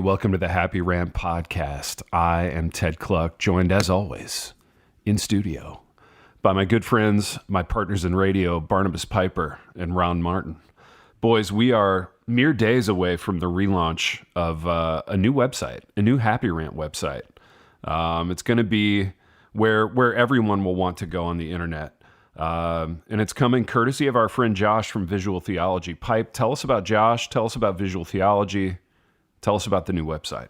welcome to the Happy Rant podcast. I am Ted Cluck, joined as always in studio by my good friends, my partners in radio, Barnabas Piper and Ron Martin. Boys, we are mere days away from the relaunch of a new website, a new Happy Rant website. It's going to be where everyone will want to go on the internet. And it's coming courtesy of our friend Josh from Visual Theology. Pipe, tell us about Josh. Tell us about Visual Theology. Tell us about the new website.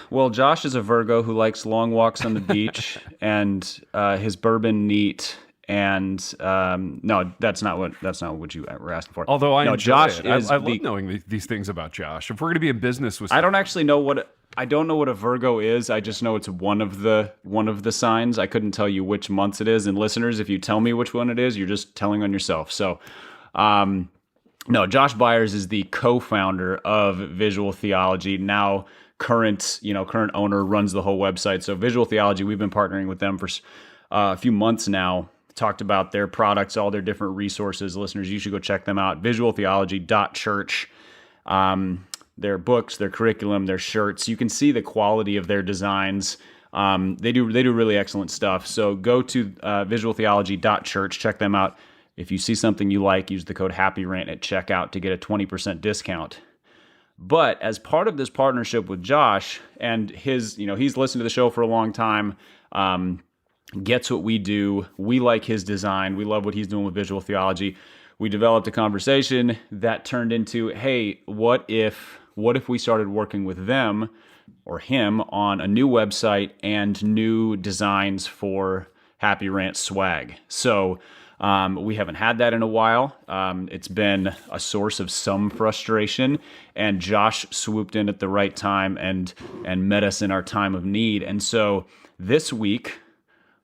Well, Josh is a Virgo who likes long walks on the beach and his bourbon neat. And no, that's not what you were asking for. Although I enjoy it. I love the, knowing these things about Josh. If we're going to be in business with, I don't know what a Virgo is. I just know it's one of the signs. I couldn't tell you which months it is. And listeners, if you tell me which one it is, you're just telling on yourself. So, no, Josh Byers is the co-founder of Visual Theology. Now, current owner, runs the whole website. So, Visual Theology, we've been partnering with them for a few months now. Talked about their products, all their different resources. Listeners, you should go check them out. Visualtheology.church. Their books, their curriculum, their shirts. You can see the quality of their designs. They do really excellent stuff. So go to visualtheology.church. Check them out. If you see something you like, use the code HAPPYRANT at checkout to get a 20% discount. But as part of this partnership with Josh and he's listened to the show for a long time, gets what we do. We like his design. We love what he's doing with Visual Theology. We developed a conversation that turned into, hey, what if we started working with them or him on a new website and new designs for Happy Rant swag? So we haven't had that in a while. It's been a source of some frustration, and Josh swooped in at the right time and met us in our time of need. And so this week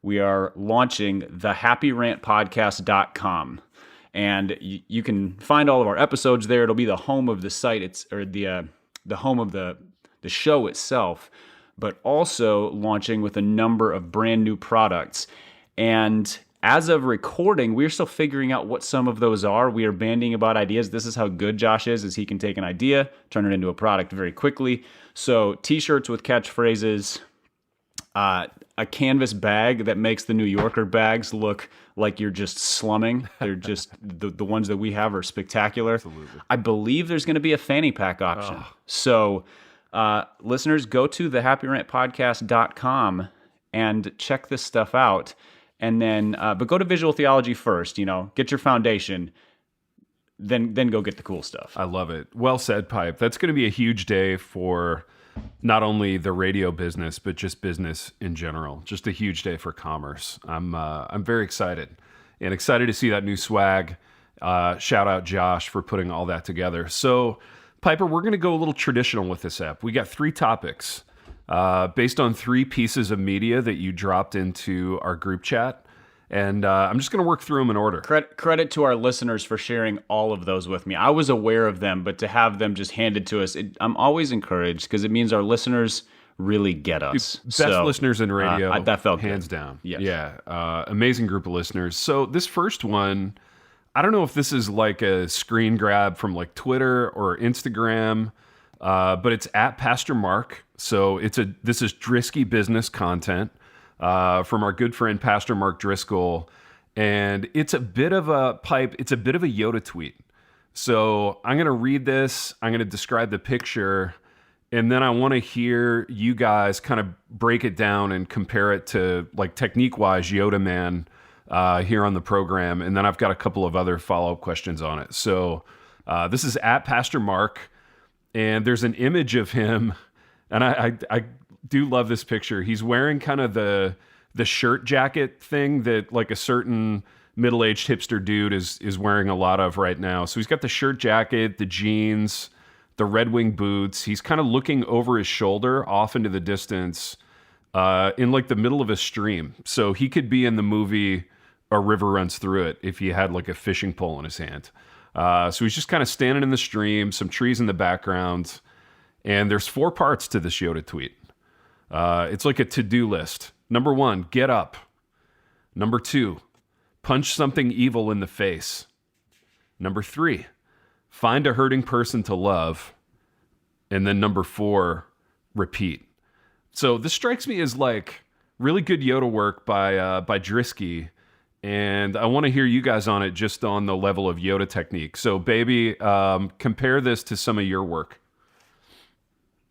we are launching the happyrantpodcast.com. And you can find all of our episodes there. It'll be the home of the site, the home of the show itself, but also launching with a number of brand new products. And as of recording, we're still figuring out what some of those are. We are bandying about ideas. This is how good Josh is he can take an idea, turn it into a product very quickly. So t-shirts with catchphrases, a canvas bag that makes the New Yorker bags look like you're just slumming. They're just, the ones that we have are spectacular. Absolutely. I believe there's going to be a fanny pack option. Oh. So listeners, go to thehappyrantpodcast.com and check this stuff out. And then, but go to Visual Theology first, get your foundation, then go get the cool stuff. I love it. Well said, Pipe. That's going to be a huge day for not only the radio business, but just business in general. Just a huge day for commerce. I'm very excited and excited to see that new swag. Shout out Josh for putting all that together. So Piper, we're going to go a little traditional with this app. We got 3 topics based on 3 pieces of media that you dropped into our group chat. And I'm just going to work through them in order. Credit to our listeners for sharing all of those with me. I was aware of them, but to have them just handed to us, I'm always encouraged because it means our listeners really get us. Best listeners in radio, that felt hands good. down. Yes. Yeah, amazing group of listeners. So this first one, I don't know if this is like a screen grab from like Twitter or Instagram, but it's at Pastor Mark. So this is DRISKY Business content. From our good friend, Pastor Mark Driscoll. And it's a bit of a Yoda tweet. So I'm going to read this. I'm going to describe the picture. And then I want to hear you guys kind of break it down and compare it to, like, technique-wise, Yoda Man here on the program. And then I've got a couple of other follow-up questions on it. So this is at Pastor Mark. And there's an image of him. And I do love this picture. He's wearing kind of the shirt jacket thing that like a certain middle-aged hipster dude is wearing a lot of right now. So he's got the shirt jacket, the jeans, the Red Wing boots. He's kind of looking over his shoulder off into the distance in like the middle of a stream. So he could be in the movie A River Runs Through It if he had like a fishing pole in his hand. So he's just kind of standing in the stream, some trees in the background. And there's 4 parts to this Yoda tweet. It's like a to-do list. Number 1, get up. Number 2, punch something evil in the face. Number 3, find a hurting person to love. and then number 4, repeat. So this strikes me as like really good Yoda work by Drisky. And I want to hear you guys on it just on the level of Yoda technique. So, baby, compare this to some of your work.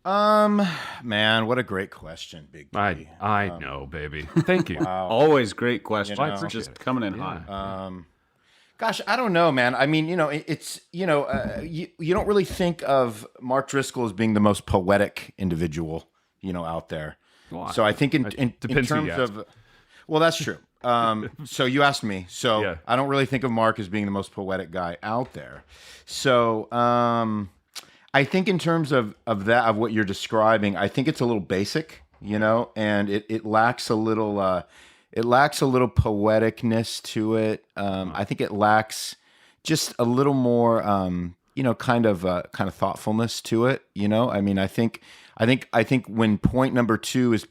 Man, what a great question, Big D. I know, baby. Thank you. Wow. Always great question. You know, Just coming in hot. Gosh, I don't know, man. I mean, it's you don't really think of Mark Driscoll as being the most poetic individual, out there. Well, so I think in depends who terms you ask. of, well, that's true. So you asked me. So Yeah. I don't really think of Mark as being the most poetic guy out there. So I think in terms of what you're describing, I think it's a little basic, and it lacks a little poeticness to it. I think it lacks just a little more kind of thoughtfulness to it. I mean, I think when point number 2 is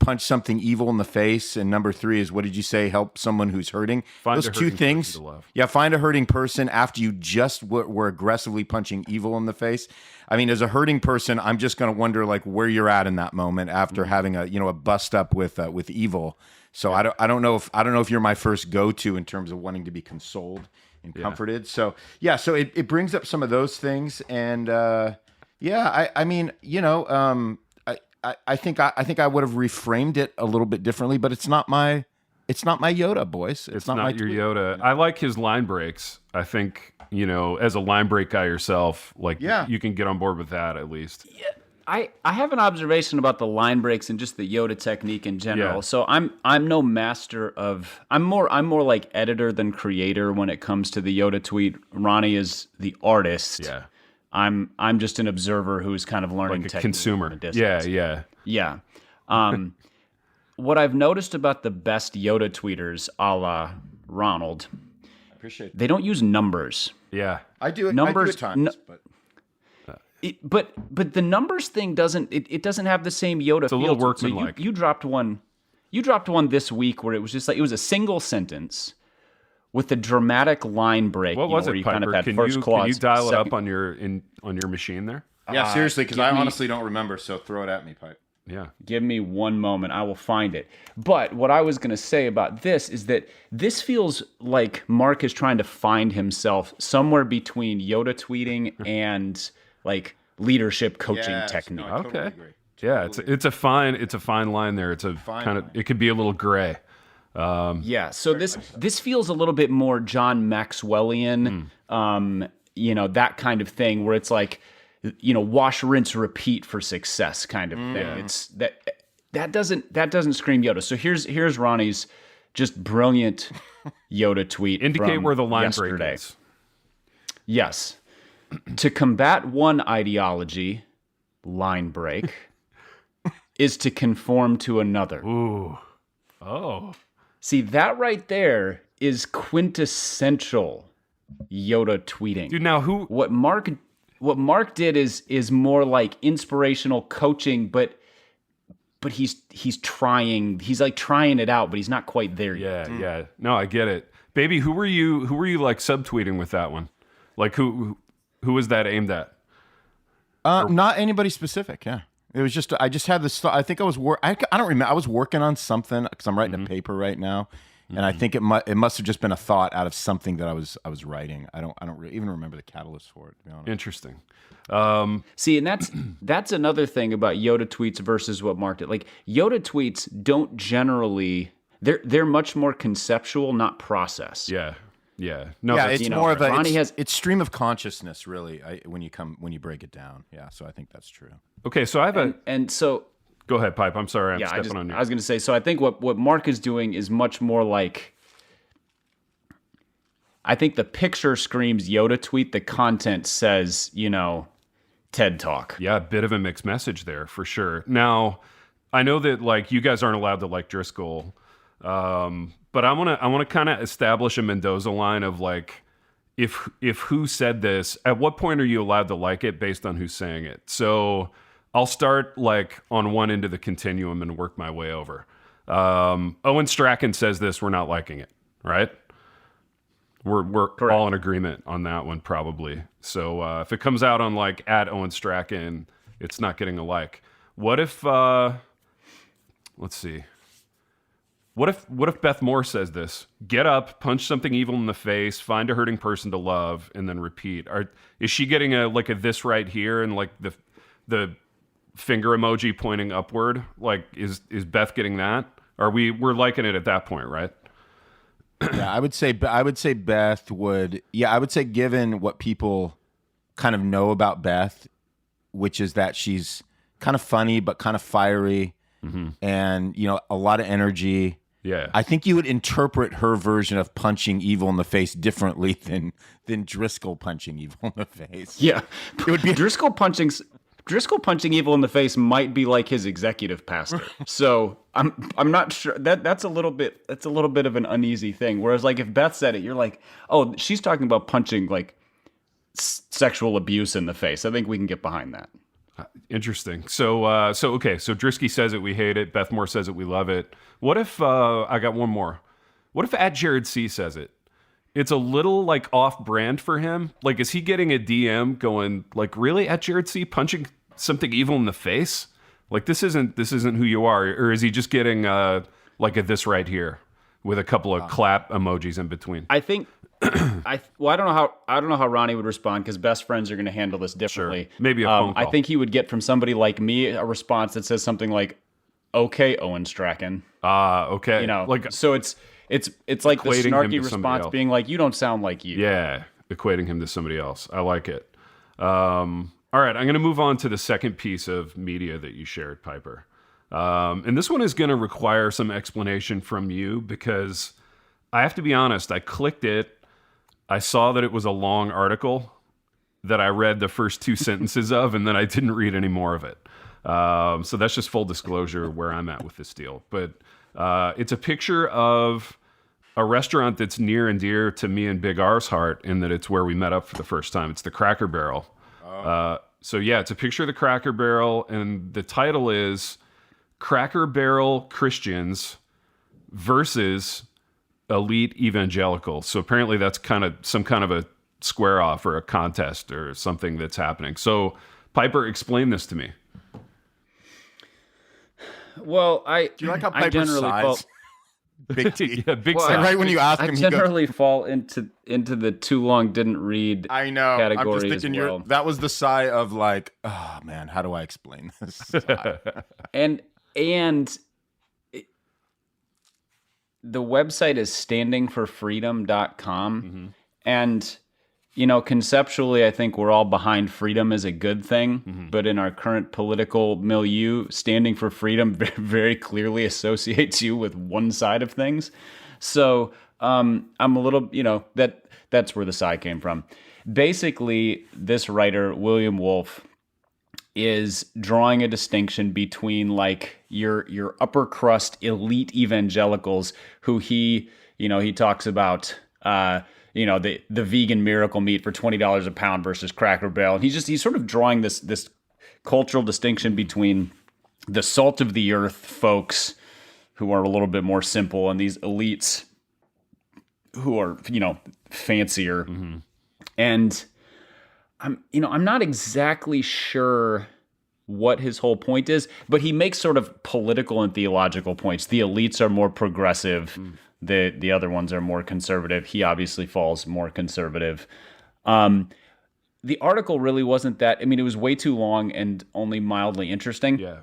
punch something evil in the face, and number 3 is, what did you say, help someone who's hurting? Find Those a two hurting things. person to love. Yeah, find a hurting person after you just were aggressively punching evil in the face. I mean, as a hurting person, I'm just going to wonder like where you're at in that moment after having a bust up with evil. So I don't know if you're my first go-to in terms of wanting to be consoled and comforted. So yeah, so it brings up some of those things, and I mean, I think I would have reframed it a little bit differently, but it's not my Yoda, boys. It's not your Yoda. I like his line breaks. I think, as a line break guy yourself, like you can get on board with that at least. Yeah. I have an observation about the line breaks and just the Yoda technique in general. Yeah. So I'm no master of I'm more like editor than creator when it comes to the Yoda tweet. Ronnie is the artist. Yeah. I'm just an observer who's kind of learning Like a technique consumer. from a distance. Yeah. What I've noticed about the best Yoda tweeters, a la Ronald, I appreciate it. they don't use numbers. Yeah. I do it. Numbers- I do at times, but But the numbers thing doesn't have the same Yoda a feel. little to it. So workmanlike. you dropped one this week where it was just like it was a single sentence with a dramatic line break. What was where it, you Piper? kind of had Can first you clause, dial it second- up on your machine there? yeah, seriously, because give I me- honestly don't remember. So throw it at me, Pipe. Yeah. Give me one moment. I will find it. But what I was going to say about this is that this feels like Mark is trying to find himself somewhere between Yoda tweeting and like leadership coaching Yes, technique. no, I totally Okay. agree. Yeah, it's a fine line there. It's a kind of, it could be a little gray. Yeah, so this feels a little bit more John Maxwellian, that kind of thing where it's like, wash, rinse, repeat for success kind of thing. Yeah. It's that doesn't scream Yoda. So here's Ronnie's just brilliant Yoda tweet. Indicate from where the line yesterday. break is. Yes. To combat one ideology, line break, is to conform to another. Ooh. Oh. See, that right there is quintessential Yoda tweeting. Dude, now who What Mark did is more like inspirational coaching, but he's trying it out, but he's not quite there yet. Yeah. No, I get it. Baby, who were you like subtweeting with that one? Like who was that aimed at? Not anybody specific. Yeah, it was just I just had this thought. I think I was I don't remember. I was working on something because I'm writing a paper right now, and I think it must have just been a thought out of something that I was writing. I don't even remember the catalyst for it, to be honest. Interesting. See, and that's another thing about Yoda tweets versus what Mark did. Like Yoda tweets don't generally they're much more conceptual, not process. Yeah. No, Yeah, that's, it's more of a Ronnie it's stream of consciousness, really. When you break it down. Yeah, so I think that's true. okay. So I have And so go ahead, Pipe. I'm sorry, I'm yeah, stepping on you. I was going to say, so I think what Mark is doing is much more like, I think the picture screams Yoda tweet, the content says, TED Talk. Yeah, a bit of a mixed message there for sure. Now, I know that like you guys aren't allowed to like Driscoll, but I want to kind of establish a Mendoza line of like, if who said this, at what point are you allowed to like it based on who's saying it? So I'll start like on one end of the continuum and work my way over. Owen Strachan says this, we're not liking it, right? We're Correct. all in agreement on that one, probably. So if it comes out on like at Owen Strachan, it's not getting a like. What if? Let's see. What if Beth Moore says this? Get up, punch something evil in the face, find a hurting person to love, and then repeat. Is she getting a this right here and like the finger emoji pointing upward? Like is Beth getting that? We're liking it at that point, right? Yeah, I would say Beth would. Yeah, I would say given what people kind of know about Beth, which is that she's kind of funny but kind of fiery, and a lot of energy. Yeah, I think you would interpret her version of punching evil in the face differently than Driscoll punching evil in the face. Yeah, it would be Driscoll punching evil in the face might be like his executive pastor. So I'm not sure that's a little bit of an uneasy thing. Whereas like if Beth said it, you're like, oh, she's talking about punching like sexual abuse in the face. I think we can get behind that. Interesting. So okay. So Drisky says it, we hate it. Beth Moore says it, we love it. What if I got one more? What if at Jared C says it? It's a little like off-brand for him. Like, is he getting a DM going like, really at Jared C punching something evil in the face? Like this isn't who you are, or is he just getting like a this right here with a couple of clap emojis in between? I think. I don't know how Ronnie would respond because best friends are going to handle this differently. Sure. Maybe a phone call. I think he would get from somebody like me a response that says something like, "Okay, Owen Strachan." Okay. Like so it's like the equating him snarky to somebody response else. being like, "You don't sound like you." Yeah, equating him to somebody else. I like it. All right, I'm going to move on to the second piece of media that you shared, Piper. And this one is going to require some explanation from you because I have to be honest, I clicked it. I saw that it was a long article that I read the first two sentences of, and then I didn't read any more of it. So that's just full disclosure where I'm at with this deal. But it's a picture of a restaurant that's near and dear to me and Big R's heart, in that it's where we met up for the first time. It's the Cracker Barrel. So yeah, it's a picture of the Cracker Barrel, and the title is Cracker Barrel Christians versus elite evangelicals. So apparently that's kind of some kind of a square off or a contest or something that's happening. So Piper, explain this to me. Well, Do you like how I Piper's generally size? Big T. Yeah, big Well, size. Right when you ask I him, he goes, generally fall into the too long didn't read. I know. category I'm just thinking as well. that was the sigh of like, oh man, how do I explain this? And the website is standingforfreedom.com. And, conceptually, I think we're all behind freedom as a good thing. But in our current political milieu, standing for freedom very clearly associates you with one side of things. So I'm a little, that's where the sigh came from. Basically, this writer, William Wolfe, is drawing a distinction between like your upper crust elite evangelicals who he talks about the vegan miracle meat for $20 a pound versus Cracker Barrel. And he's sort of drawing this cultural distinction between the salt of the earth folks who are a little bit more simple and these elites who are fancier. And I'm not exactly sure what his whole point is, but he makes sort of political and theological points. The elites are more progressive. The other ones are more conservative. He obviously falls more conservative. The article really wasn't that. I mean, it was way too long and only mildly interesting. Yeah.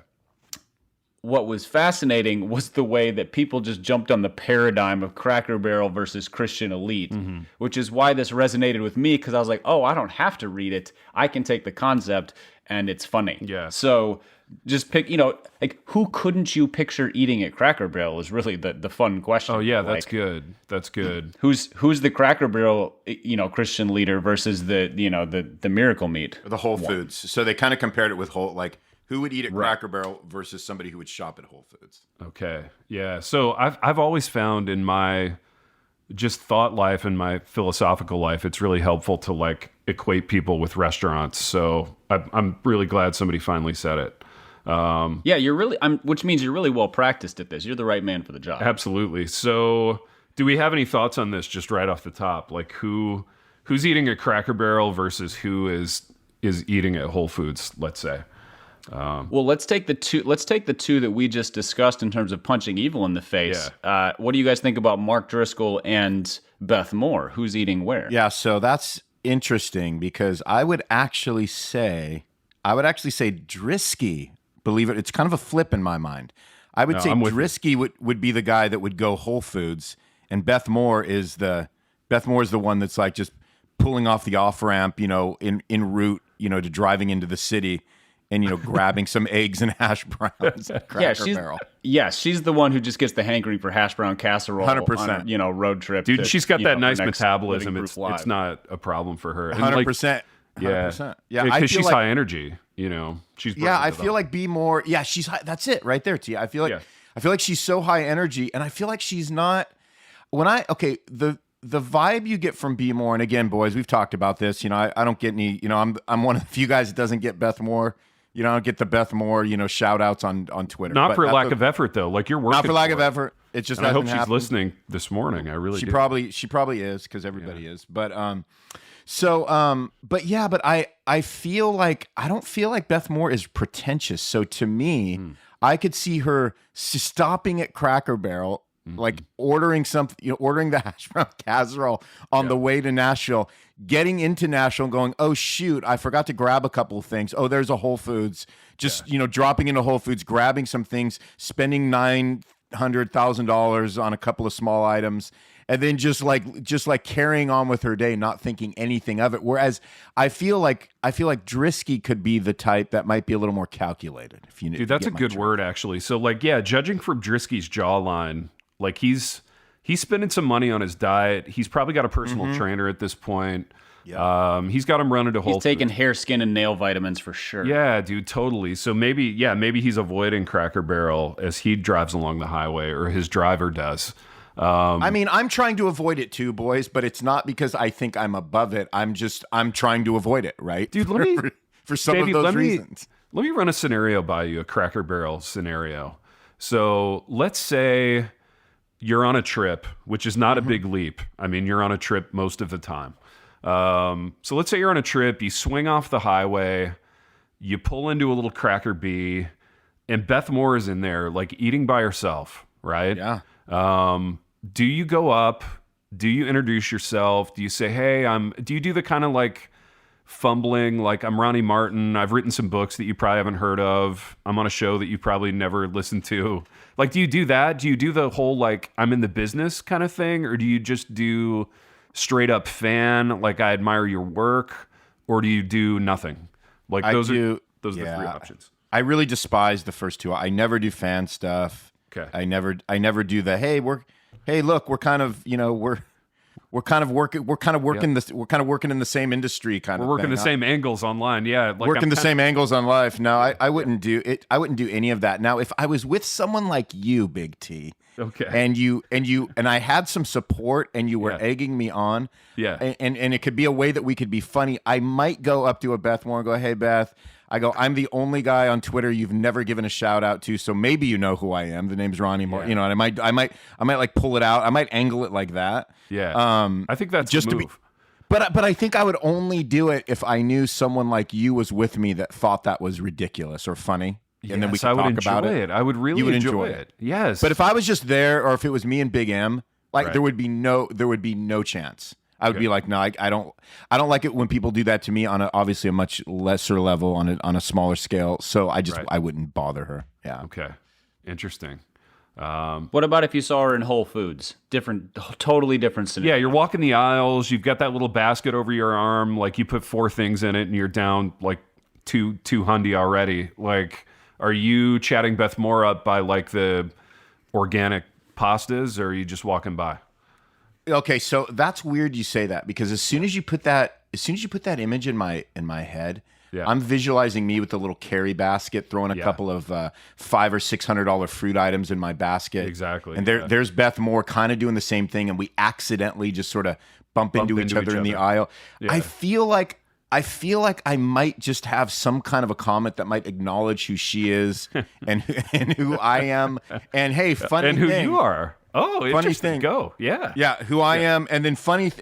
What was fascinating was the way that people just jumped on the paradigm of Cracker Barrel versus Christian elite, which is why this resonated with me, because I was like, oh, I don't have to read it. I can take the concept, and it's funny. Yeah. So just pick, like, who couldn't you picture eating at Cracker Barrel is really the fun question. Oh, yeah, that's Like, good. That's good. Who's the Cracker Barrel, Christian leader versus the Miracle Meat? The Whole Foods. So they kind of compared it with who would eat at Cracker Barrel versus somebody who would shop at Whole Foods. Okay. Yeah. So I've always found in my just thought life and my philosophical life, it's really helpful to like equate people with restaurants. So I'm really glad somebody finally said it. Yeah, which means you're really well practiced at this. You're the right man for the job. Absolutely. So Do we have any thoughts on this just right off the top? Like who's eating at Cracker Barrel versus who is eating at Whole Foods, let's say? Well, let's take the two that we just discussed in terms of punching evil in the face. Yeah. What do you guys think about Mark Driscoll and Beth Moore? Who's eating where? Yeah, so that's interesting because I would actually say Drisky. Believe it, it's kind of a flip in my mind. I would say Drisky would be the guy that would go Whole Foods, and Beth Moore is the one that's like just pulling off the off ramp, en route, to driving into the city. And, grabbing some eggs and hash browns at Cracker Barrel. Yeah, she's the one who just gets the hankering for hash brown casserole 100%. on a, road trip. Dude, she's got that nice metabolism. It's not a problem for her. And 100%. 100%. Yeah, because she's high energy. She's I feel like Be More. Yeah, she's high. That's it right there, T. I feel like she's so high energy, and I feel like she's not. The vibe you get from Be More, and again, boys, we've talked about this. I don't get any. I'm one of the few guys that doesn't get Beth Moore. I don't get the Beth Moore, shout outs on Twitter. Not for lack of effort, though. Like you're working. Not for lack of effort. It just. And I hope she's listening this morning. I really. She probably is because everybody is. But I feel like I don't feel like Beth Moore is pretentious. So to me, I could see her stopping at Cracker Barrel, like ordering something, ordering the hash brown casserole on the way to Nashville, getting into Nashville and going, oh shoot, I forgot to grab a couple of things. Oh, there's a Whole Foods. Just dropping into Whole Foods, grabbing some things, spending $900,000 on a couple of small items, and then just like carrying on with her day, not thinking anything of it. Whereas I feel like Drisky could be the type that might be a little more calculated. Dude, that's a good word actually. So judging from Drisky's jawline, like he's spending some money on his diet. He's probably got a personal trainer at this point. Yeah. He's got him running to Whole Foods. He's taking hair, skin, and nail vitamins for sure. Yeah, dude, totally. So maybe he's avoiding Cracker Barrel as he drives along the highway, or his driver does. I'm trying to avoid it too, boys, but it's not because I think I'm above it. I'm trying to avoid it, right? Dude, let me for some of those reasons. Let me run a scenario by you, a Cracker Barrel scenario. So let's say you're on a trip, which is not a big leap. I mean, you're on a trip most of the time. So let's say you're on a trip, you swing off the highway, you pull into a little Cracker B, and Beth Moore is in there, like eating by herself, right? Yeah. Do you go up? Do you introduce yourself? Do you say, hey, do you do the kind of like fumbling, like I'm Ronnie Martin, I've written some books that you probably haven't heard of, I'm on a show that you probably never listened to? Like, do you do that? Do you do the whole, like, I'm in the business kind of thing? Or do you just do straight up fan, like I admire your work? Or do you do nothing? Like those are the three options. I really despise the first two. I never do fan stuff. Okay. I never do the, hey, look, we're kind of working in the same industry kind of thing. We're working the same angles online. Yeah. Like working the same angles on life. No, I wouldn't do it. I wouldn't do any of that. Now, if I was with someone like you, Big T, okay, and I had some support and you were egging me on, and it could be a way that we could be funny, I might go up to a Beth Moore and go, hey, Beth, I'm the only guy on Twitter you've never given a shout out to, so maybe you know who I am. The name's Ronnie Moore. And I might like pull it out. I might angle it like that. Yeah. I think that's just the move. But I think I would only do it if I knew someone like you was with me that thought that was ridiculous or funny. Yes, and then we could talk about it. I would really enjoy it. Yes. But if I was just there, or if it was me and Big M, there would be no chance. I would be like, no, I don't like it when people do that to me on obviously a much lesser level, on a smaller scale. So I wouldn't bother her. Yeah. Okay. Interesting. What about if you saw her in Whole Foods? Totally different scenario. Yeah, you're walking the aisles. You've got that little basket over your arm. Like you put 4 things in it, and you're down like two hundy already. Like, are you chatting Beth Moore up by like the organic pastas, or are you just walking by? Okay, so that's weird you say that, because as soon as you put that image in my head, I'm visualizing me with the little carry basket, throwing a couple of $500 or $600 fruit items in my basket. Exactly. And there's Beth Moore kind of doing the same thing, and we accidentally just sort of bump into each other in the aisle. Yeah. I feel like I might just have some kind of a comment that might acknowledge who she is and who I am. And hey, funny and who thing, you are. Oh, interesting. Go. Yeah. Yeah, who I am. And then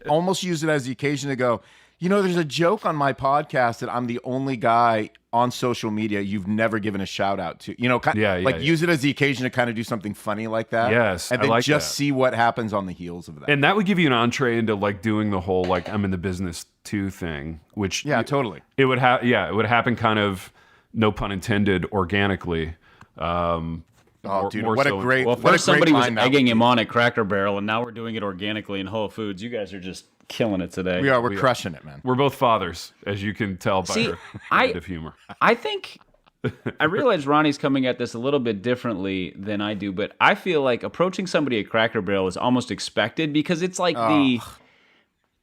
almost use it as the occasion to go, there's a joke on my podcast that I'm the only guy on social media you've never given a shout out to. Use it as the occasion to kind of do something funny like that. Yes, and then I like just that. see what happens on the heels of that. And that would give you an entree into like doing the whole like I'm in the business too thing, which totally. It would happen kind of, no pun intended, organically. Dude, what a great. Well, first somebody was egging him be. on at Cracker Barrel, and now we're doing it organically in Whole Foods. You guys are just killing it today. We are. We're crushing it, man. We're both fathers, as you can tell by our kind of humor. I think I realize Ronnie's coming at this a little bit differently than I do, but I feel like approaching somebody at Cracker Barrel is almost expected because it's like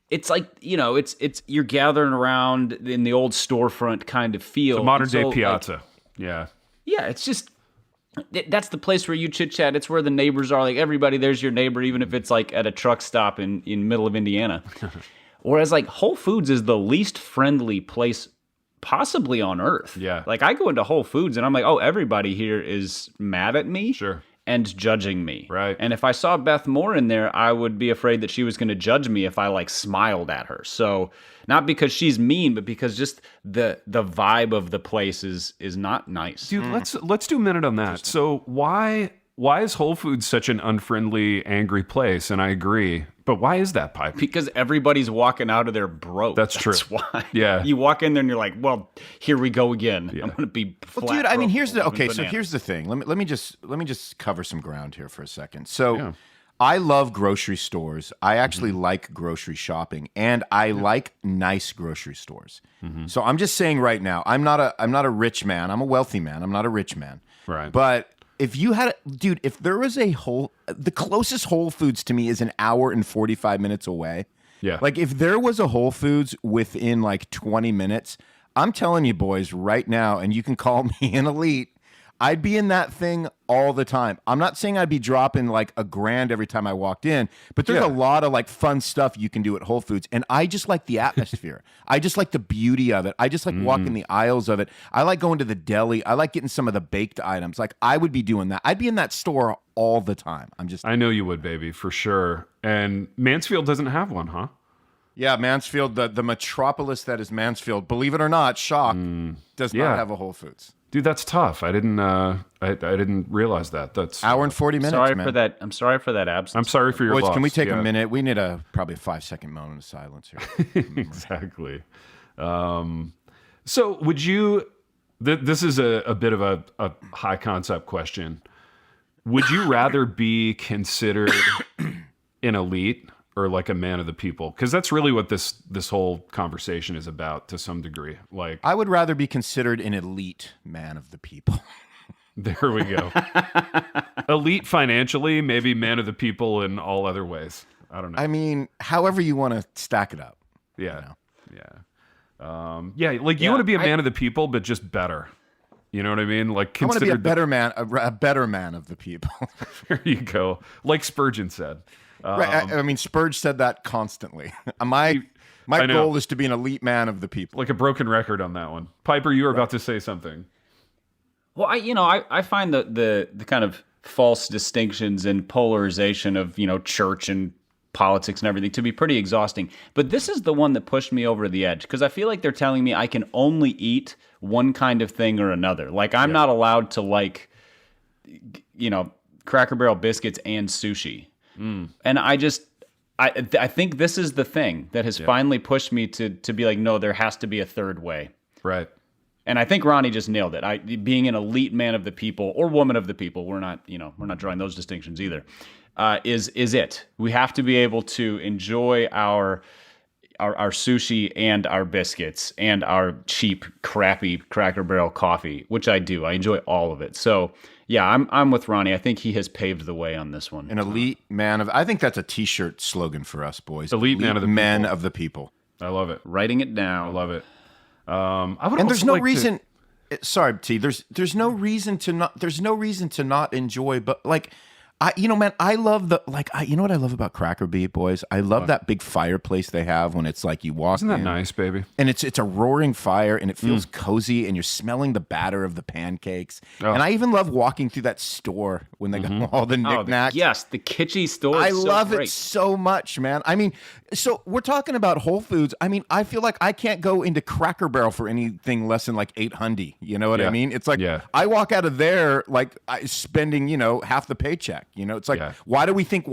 it's like, it's you're gathering around in the old storefront kind of feel. The modern day piazza. Yeah, it's just that's the place where you chit chat. It's where the neighbors are. Like everybody, there's your neighbor, even if it's like at a truck stop in middle of Indiana. Whereas like Whole Foods is the least friendly place possibly on earth. Yeah. Like I go into Whole Foods and I'm like, oh, everybody here is mad at me. Sure. And judging me. Right. And if I saw Beth Moore in there, I would be afraid that she was going to judge me if I like smiled at her. So not because she's mean, but because just the vibe of the place is not nice. Dude, let's do a minute on that. So why is Whole Foods such an unfriendly, angry place? And I agree. But why is that, Pipe? Because everybody's walking out of there broke. That's true. That's why. Yeah. You walk in there and you're like, well, here we go again. Yeah. I'm going to be flat. Well, dude, I mean, here's the broke, so here's the thing. Let me just cover some ground here for a second. So Yeah. I love grocery stores. I actually like grocery shopping, and I like nice grocery stores. So I'm just saying right now, I'm not a rich man. I'm a wealthy man. I'm not a rich man. Right. But if you had, dude, if there was the closest Whole Foods to me is an hour and 45 minutes away. Yeah. Like if there was a Whole Foods within like 20 minutes, I'm telling you boys right now, and you can call me an elite, I'd be in that thing all the time. I'm not saying I'd be dropping like $1,000 every time I walked in, but there's a lot of like fun stuff you can do at Whole Foods. And I just like the atmosphere. I just like the beauty of it. I just like walking the aisles of it. I like going to the deli. I like getting some of the baked items. Like I would be doing that. I'd be in that store all the time. I know you would, baby, for sure. And Mansfield doesn't have one, huh? Yeah, Mansfield, the metropolis that is Mansfield, believe it or not, shock, does not have a Whole Foods. Dude, that's tough. I didn't realize that. That's hour and 40 minutes. Sorry man. for that. I'm sorry for that absence. I'm sorry for your Boys, loss. can we take a minute? We need probably a 5-second moment of silence here. Exactly. So would you? This is a bit of a high concept question. Would you rather be considered an elite or like a man of the people? Because that's really what this whole conversation is about to some degree. Like, I would rather be considered an elite man of the people. There we go. Elite financially, maybe man of the people in all other ways. I don't know. I mean, however you want to stack it up. Yeah. Yeah. Like you want to be a man of the people, but just better. You know what I mean? Like I want to be a considered better man of the people. There you go. Like Spurgeon said. Right. I mean, Spurge said that constantly. My goal is to be an elite man of the people. Like a broken record on that one. Piper, you were about to say something. Well, I find the kind of false distinctions and polarization of, church and politics and everything to be pretty exhausting. But this is the one that pushed me over the edge because I feel like they're telling me I can only eat one kind of thing or another. Like I'm not allowed to like, Cracker Barrel biscuits and sushi. And I think this is the thing that has finally pushed me to be like, no, there has to be a third way. Right. And I think Ronnie just nailed it. Being an elite man of the people or woman of the people, we're not drawing those distinctions either. Is it? We have to be able to enjoy our sushi and our biscuits and our cheap, crappy Cracker Barrel coffee, which I do. I enjoy all of it. So yeah, I'm with Ronnie. I think he has paved the way on this one. An elite man of. I think that's a T-shirt slogan for us boys. Elite man of the men people. of the people. I love it. Writing it down. I love it. I would And also there's no like reason. Sorry, T. There's no reason to not. There's no reason to not enjoy. But like, Man, I love you know what I love about Cracker Bee, boys? I love that big fireplace they have when it's like you walk Isn't that in, nice, baby? and it's a roaring fire, and it feels cozy, and you're smelling the batter of the pancakes. Oh. And I even love walking through that store when they got all the knickknacks. Yes, the kitschy store. I is so love great. it so much, man. I mean, so we're talking about Whole Foods. I mean, I feel like I can't go into Cracker Barrel for anything less than like $800. You know what I mean? It's like I walk out of there like spending, half the paycheck. It's like why do we think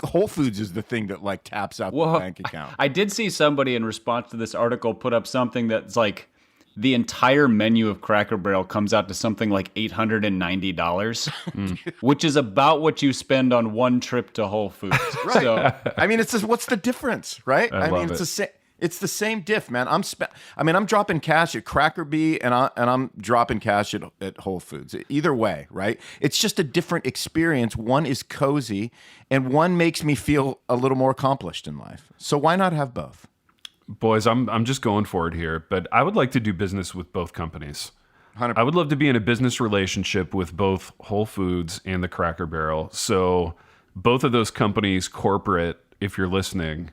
Whole Foods is the thing that like taps out the bank account? I did see somebody in response to this article put up something that's like the entire menu of Cracker Barrel comes out to something like $890, which is about what you spend on one trip to Whole Foods. Right. So, I mean, it's just, what's the difference, right? I mean, it's the same. It's the same diff, man. I'm dropping cash at Cracker Bee and I'm dropping cash at Whole Foods. Either way, right? It's just a different experience. One is cozy and one makes me feel a little more accomplished in life. So why not have both? Boys, I'm just going for it here, but I would like to do business with both companies. 100%. I would love to be in a business relationship with both Whole Foods and the Cracker Barrel. So both of those companies, corporate, if you're listening,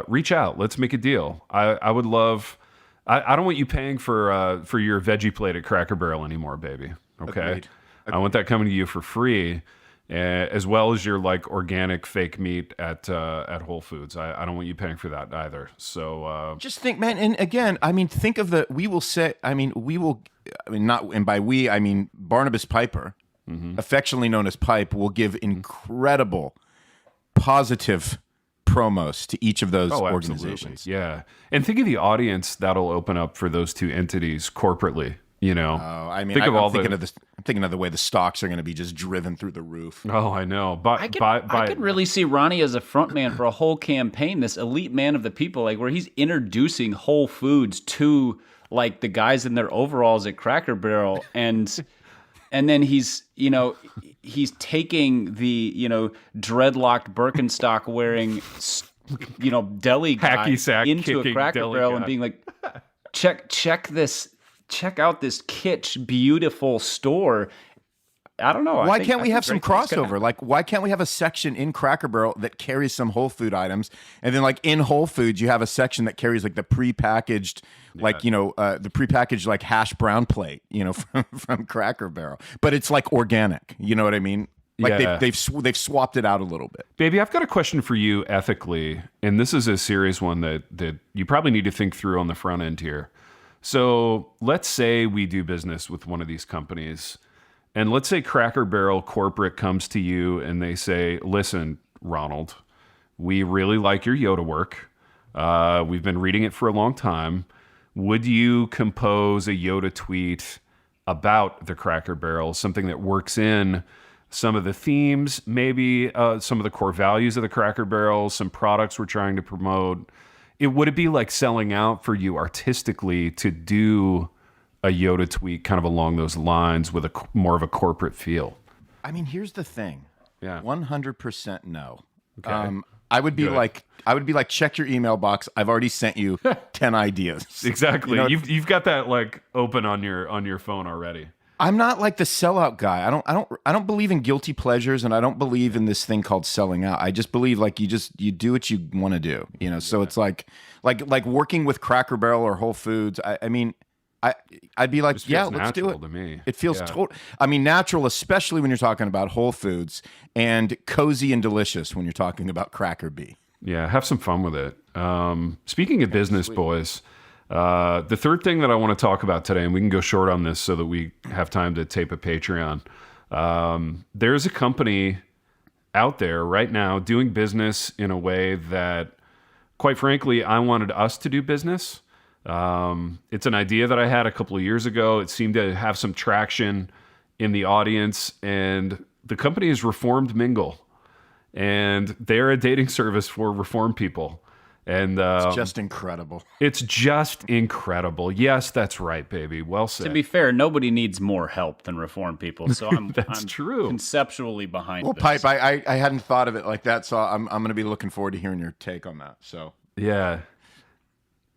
reach out. Let's make a deal. I would love. I don't want you paying for your veggie plate at Cracker Barrel anymore, baby. Okay, Agreed. I want that coming to you for free, as well as your like organic fake meat at Whole Foods. I don't want you paying for that either. So just think, man. And again, I mean, think of not, and by we, I mean Barnabas Piper, affectionately known as Pipe, will give incredible positive promos to each of those organizations. Absolutely. Yeah. And think of the audience that'll open up for those two entities corporately, I mean, I'm thinking of the way the stocks are going to be just driven through the roof. Oh, I know. I could really see Ronnie as a front man for a whole campaign, this elite man of the people, like where he's introducing Whole Foods to like the guys in their overalls at Cracker Barrel and then he's taking the, dreadlocked Birkenstock wearing, deli guy hacky sack into a Cracker Barrel and being like, check out this kitsch beautiful store. I don't know. Why can't we have some crossover? Like, why can't we have a section in Cracker Barrel that carries some Whole Food items, and then like in Whole Foods you have a section that carries like the prepackaged, the prepackaged like hash brown plate, from Cracker Barrel, but it's like organic. You know what I mean? Like they've swapped it out a little bit. Baby, I've got a question for you ethically, and this is a serious one that you probably need to think through on the front end here. So let's say we do business with one of these companies. And let's say Cracker Barrel corporate comes to you and they say, listen, Ronald, we really like your Yoda work. We've been reading it for a long time. Would you compose a Yoda tweet about the Cracker Barrel, something that works in some of the themes, maybe some of the core values of the Cracker Barrel, some products we're trying to promote? Would it be like selling out for you artistically to do a Yoda tweet kind of along those lines with more of a corporate feel? I mean, here's the thing. Yeah. 100% no. Okay. I would be like, check your email box. I've already sent you 10 ideas. Exactly. You've got that like open on your phone already. I'm not like the sellout guy. I don't believe in guilty pleasures, and I don't believe in this thing called selling out. I just believe like you do what you want to do, So it's like working with Cracker Barrel or Whole Foods. I mean, I'd be like, let's do it. To me. It feels natural, especially when you're talking about Whole Foods, and cozy and delicious when you're talking about Cracker Bee. Yeah, have some fun with it. Speaking of business, boys, the third thing that I want to talk about today, and we can go short on this so that we have time to tape a Patreon. There's a company out there right now doing business in a way that, quite frankly, I wanted us to do business. It's an idea that I had a couple of years ago. It seemed to have some traction in the audience, and the company is Reformed Mingle, and they're a dating service for Reformed people. And it's just incredible. It's just incredible. Yes, that's right, baby. Well said. To be fair, nobody needs more help than Reformed people. So I'm true. Conceptually behind. Well, this. Pipe, I hadn't thought of it like that, so I'm going to be looking forward to hearing your take on that. So yeah.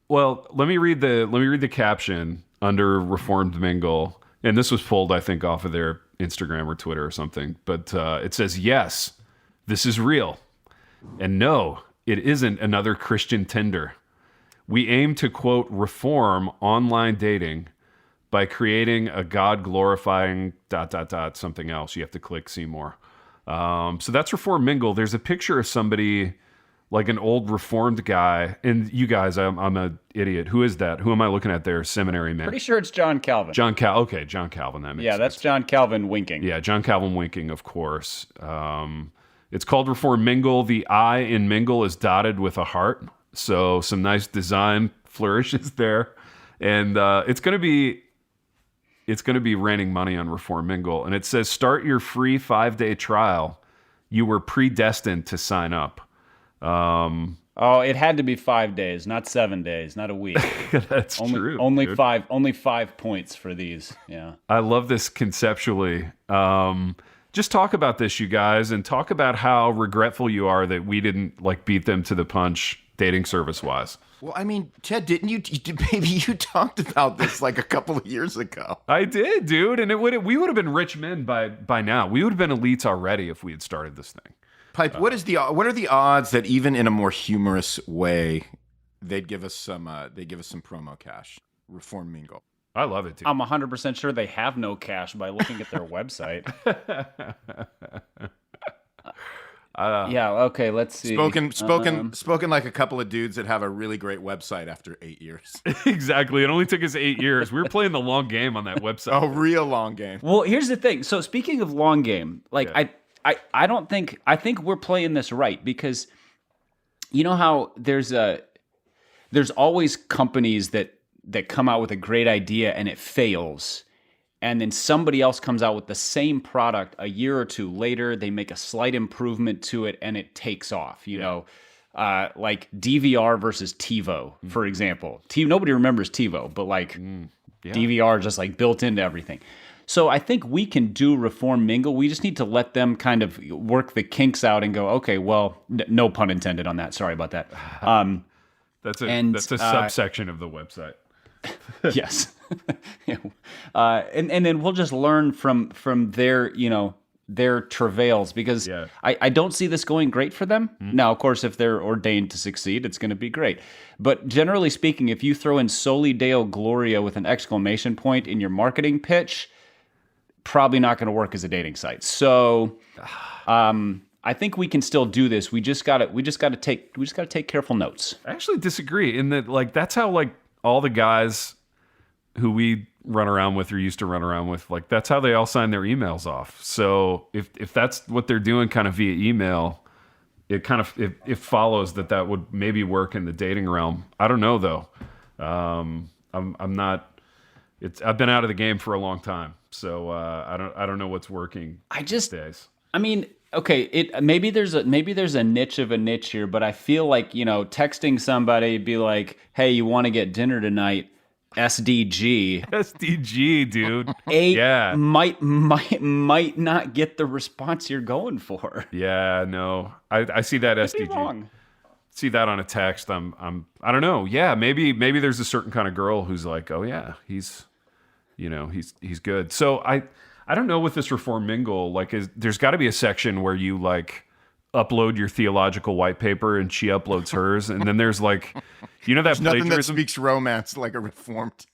Well, let me read the caption under Reformed Mingle, and this was pulled, I think, off of their Instagram or Twitter or something. But it says, yes, this is real. And no, it isn't another Christian Tinder. We aim to, quote, reform online dating by creating a God-glorifying ... something else. You have to click see more. So that's Reformed Mingle. There's a picture of somebody, like an old Reformed guy. And you guys, I'm an idiot. Who is that? Who am I looking at there? Seminary man. Pretty sure it's John Calvin. Okay, John Calvin. That makes sense. That's John Calvin winking. Yeah, John Calvin winking, of course. It's called Reformed Mingle. The I in Mingle is dotted with a heart. So some nice design flourishes there. And it's going to be raining money on Reformed Mingle. And it says, start your free 5-day trial. You were predestined to sign up. It had to be 5 days, not 7 days, not a week. That's true. Only dude. only 5 points for these. Yeah. I love this conceptually. Just talk about this, you guys, and talk about how regretful you are that we didn't beat them to the punch dating service wise. Well, I mean, Ted, didn't you? Maybe you talked about this like a couple of years ago. I did, dude, and we would have been rich men by now. We would have been elites already if we had started this thing. Pipe, what are the odds that even in a more humorous way, they'd give us some promo cash? Reform Mingle. I love it, dude. I'm 100% sure they have no cash by looking at their website. Yeah. Okay. Let's see. Spoken like a couple of dudes that have a really great website after 8 years. Exactly. It only took us 8 years. We were playing the long game on that website. A real long game. Well, here's the thing. So speaking of long game, I don't think we're playing this right, because you know how there's always companies that come out with a great idea and it fails. And then somebody else comes out with the same product a year or two later. They make a slight improvement to it, and it takes off. You know, like DVR versus TiVo, for example. Nobody remembers TiVo, but DVR just built into everything. So I think we can do Reform Mingle. We just need to let them kind of work the kinks out and go, okay, well, no pun intended on that. Sorry about that. That's a subsection of the website. Yes. And then we'll just learn from their travails, because I don't see this going great for them. Mm-hmm. Now, of course, if they're ordained to succeed, it's going to be great. But generally speaking, if you throw in Soli Deo Gloria with an exclamation point in your marketing pitch, probably not going to work as a dating site. So, I think we can still do this. We just got to take careful notes. I actually disagree in that that's how all the guys who we run around with or used to run around with, that's how they all sign their emails off. So if that's what they're doing kind of via email, it follows that would maybe work in the dating realm. I don't know though. I'm not. I've been out of the game for a long time, so I don't know what's working these days. I mean, okay, maybe there's a niche of a niche here, but I feel like, texting somebody, be like, hey, you want to get dinner tonight? SDG. SDG, dude. Might not get the response you're going for. Yeah, no. I see that SDG. Wrong. See that on a text. I don't know. Yeah, maybe there's a certain kind of girl who's like, oh yeah, he's good. So I don't know with this Reform Mingle, there's got to be a section where you upload your theological white paper and she uploads hers, and then there's that there's nothing that plagiarism. speaks romance like a reformed.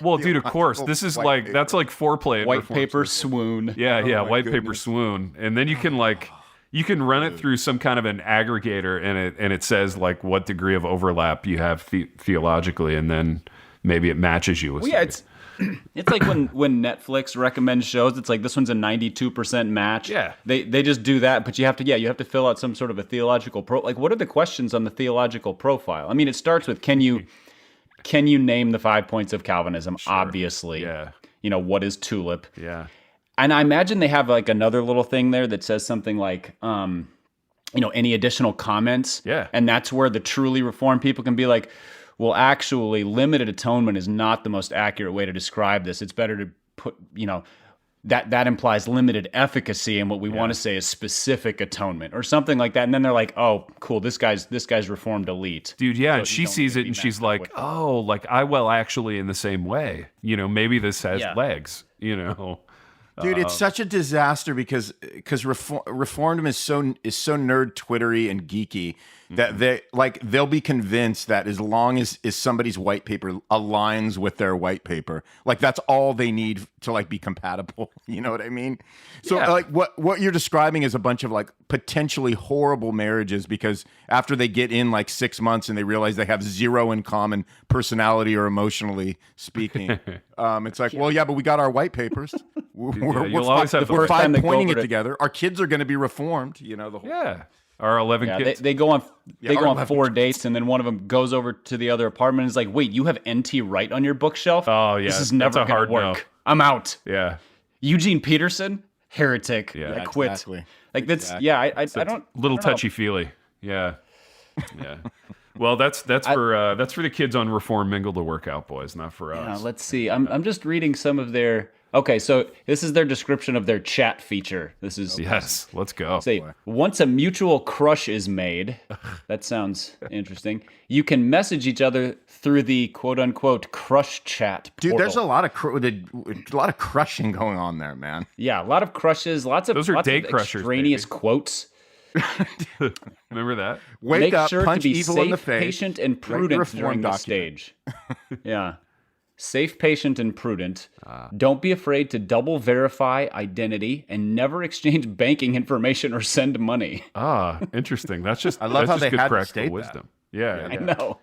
Well, dude, of course, this is that's foreplay. White paper swoon. Yeah, white paper swoon, and then you can you can run it through some kind of an aggregator, and it says what degree of overlap you have theologically, and then maybe it matches you with. Well, yeah, it's like when Netflix recommends shows, it's this one's a 92% match. Yeah. They just do that, but you have to fill out some sort of a theological what are the questions on the theological profile? I mean, it starts with can you name the 5 points of Calvinism? Sure. Obviously. Yeah. What is tulip? Yeah. And I imagine they have another little thing there that says something any additional comments. Yeah. And that's where the truly reformed people can be like, well, actually, limited atonement is not the most accurate way to describe this. It's better to put, that implies limited efficacy, and what we want to say is specific atonement or something like that. And then they're like, oh, cool, this guy's reformed elite. Dude, yeah, so and she sees it and she's like, oh, I will actually in the same way. Maybe this has legs, Dude, it's such a disaster because Reformed is so nerd twittery and geeky that they'll be convinced that as long as somebody's white paper aligns with their white paper, like that's all they need to like be compatible. You know what I mean? So like what you're describing is a bunch of like potentially horrible marriages because after they get in like 6 months and they realize they have zero in common personality or emotionally speaking, it's like, well, yeah, but we got our white papers. You'll always have we're fine pointing it together. Our kids are going to be reformed. You know the whole Our 11 kids. They go on 4 dates, and then one of them goes over to the other apartment and is like, "Wait, you have NT Wright on your bookshelf? Oh yeah, this is never going to work. No. I'm out." Yeah. Eugene Peterson, heretic. Yeah, I quit. Exactly. Like that's I don't little touchy feely. Yeah. Yeah. Well, that's for the kids on Reformed Mingle to work out, boys, not for us. Yeah, let's see. I'm just reading some of their. Okay, so this is their description of their chat feature. This is yes. Let's go. Say once a mutual crush is made. That sounds interesting. You can message each other through the quote unquote crush chat portal. Dude, there's a lot of crushing going on there, man. Yeah, a lot of crushes. Lots of date crushers, extraneous quotes. Remember that? Wake up, sure punch to be evil safe, in the face, patient, and prudent during the stage. Yeah. Safe, patient, and prudent. Don't be afraid to double verify identity and never exchange banking information or send money. Interesting. That's just I love how just they good had to practical state wisdom. that. Yeah. I know.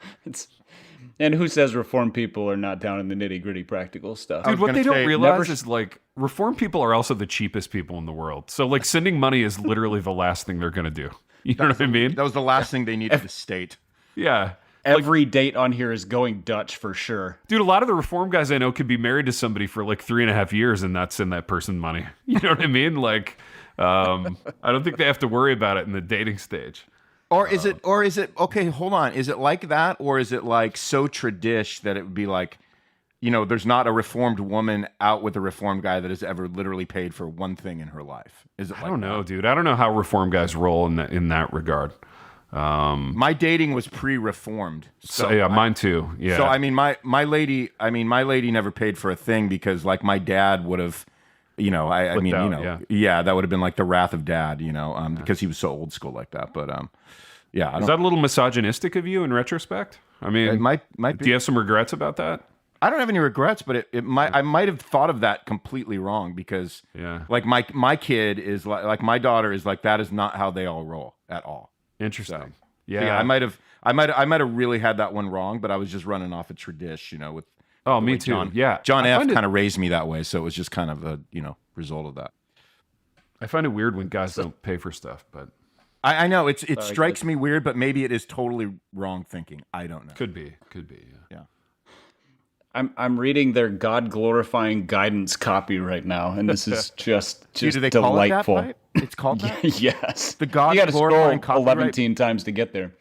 And who says Reformed people are not down in the nitty-gritty practical stuff? Dude, what they don't realize is like Reformed people are also the cheapest people in the world. So like sending money is literally the last thing they're going to do. You know what I mean? That was the last thing they needed to state. Yeah. Every date on here is going Dutch for sure. Dude, a lot of the Reform guys I know could be married to somebody for like 3.5 years and not send that person money. You know what I mean? Like, I don't think they have to worry about it in the dating stage. Or is it okay, hold on. Is it like that? Or is it like so tradish that it would be like, you know, there's not a Reformed woman out with a Reformed guy that has ever literally paid for one thing in her life? Is it like I don't know, dude. I don't know how Reform guys roll in that regard. My dating was pre-reformed. So yeah, mine too. Yeah. So I mean my lady never paid for a thing because like my dad would have, you know, that would have been like the wrath of dad, you know, because he was so old school like that. But yeah. Is that a little misogynistic of you in retrospect? I mean, it might be. Do you have some regrets about that? I don't have any regrets, but I might have thought of that completely wrong because like my kid is like my daughter is like that is not how they all roll at all. Interesting. So, yeah, I might have really had that one wrong, but I was just running off a tradition, you know. With me too. John F. kind of raised me that way, so it was just kind of a result of that. I find it weird when guys don't pay for stuff, but I know it strikes me weird, but maybe it is totally wrong thinking. I don't know. Could be. Yeah. I'm reading their God glorifying guidance copy right now, and this is just do they delightful. Call it that, right? It's called that? Yes. The God you got to glorifying scroll copy 11 times to get there.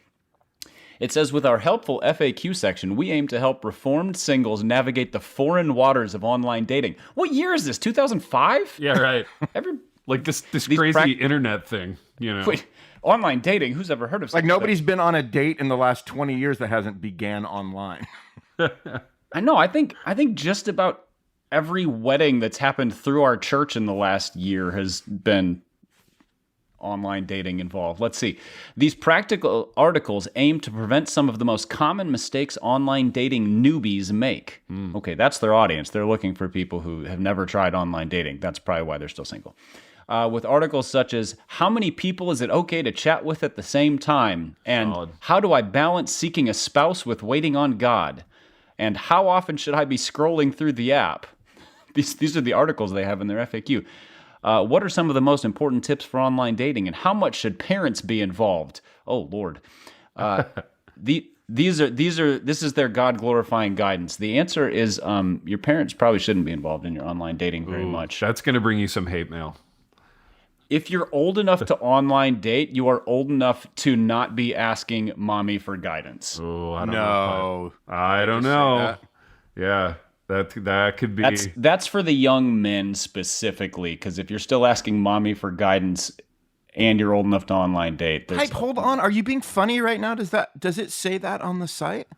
It says, with our helpful FAQ section, we aim to help reformed singles navigate the foreign waters of online dating. What year is this? 2005? Yeah, right. Like this crazy internet thing, you know. Wait, online dating? Who's ever heard of something like nobody's been on a date in the last 20 years that hasn't began online. I know. I think just about every wedding that's happened through our church in the last year has been online dating involved. Let's see. These practical articles aim to prevent some of the most common mistakes online dating newbies make. Okay, that's their audience. They're looking for people who have never tried online dating. That's probably why they're still single. With articles such as, how many people is it okay to chat with at the same time? And how do I balance seeking a spouse with waiting on God? And how often should I be scrolling through the app? These are the articles they have in their FAQ. What are some of the most important tips for online dating, and how much should parents be involved? Oh Lord, this is their God glorifying guidance. The answer is your parents probably shouldn't be involved in your online dating very much. That's going to bring you some hate mail. If you're old enough to online date, you are old enough to not be asking mommy for guidance. Oh, I don't know. I don't know. Yeah, that could be. That's for the young men specifically, because if you're still asking mommy for guidance and you're old enough to online date, hold on. Are you being funny right now? Does it say that on the site?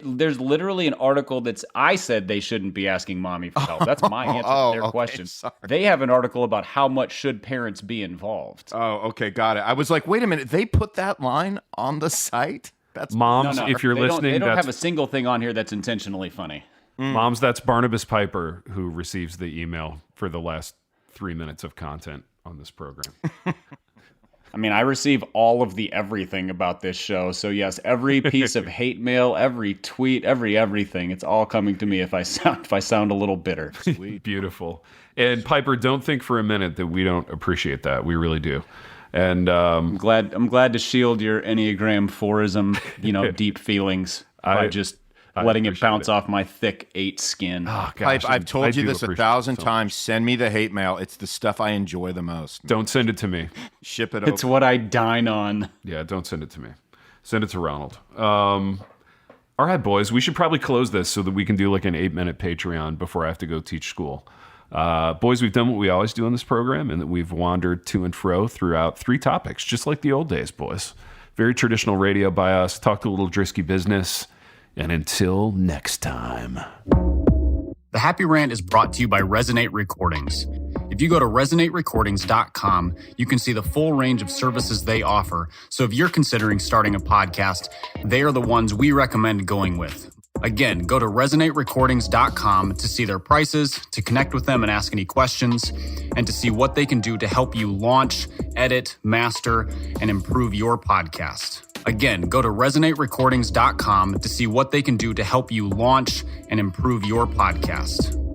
There's literally an article I said they shouldn't be asking mommy for help. That's my answer to their question. Sorry. They have an article about how much should parents be involved. Oh, okay, got it. I was like, wait a minute, they put that line on the site? That's Moms, if you're listening, they don't have a single thing on here that's intentionally funny. Moms, that's Barnabas Piper who receives the email for the last 3 minutes of content on this program. I mean, I receive all of the everything about this show. So yes, every piece of hate mail, every tweet, everything, it's all coming to me if I sound a little bitter. Sweet. Beautiful. And Piper, don't think for a minute that we don't appreciate that. We really do. And I'm glad to shield your Enneagram 4ism, deep feelings by just letting it bounce off my thick 8 skin. Oh, gosh, I've told you this 1,000 times. Send me the hate mail. It's the stuff I enjoy the most. Don't send it to me. Ship it over. It's what I dine on. Yeah, don't send it to me. Send it to Ronald. All right, boys, we should probably close this so that we can do like an 8-minute Patreon before I have to go teach school. Boys, we've done what we always do on this program, and that we've wandered to and fro throughout 3 topics, just like the old days, boys. Very traditional radio by us. Talked a little Drisky business. And until next time. The Happy Rant is brought to you by Resonate Recordings. If you go to resonaterecordings.com, you can see the full range of services they offer. So if you're considering starting a podcast, they are the ones we recommend going with. Again, go to resonaterecordings.com to see their prices, to connect with them and ask any questions, and to see what they can do to help you launch, edit, master, and improve your podcast. Again, go to resonaterecordings.com to see what they can do to help you launch and improve your podcast.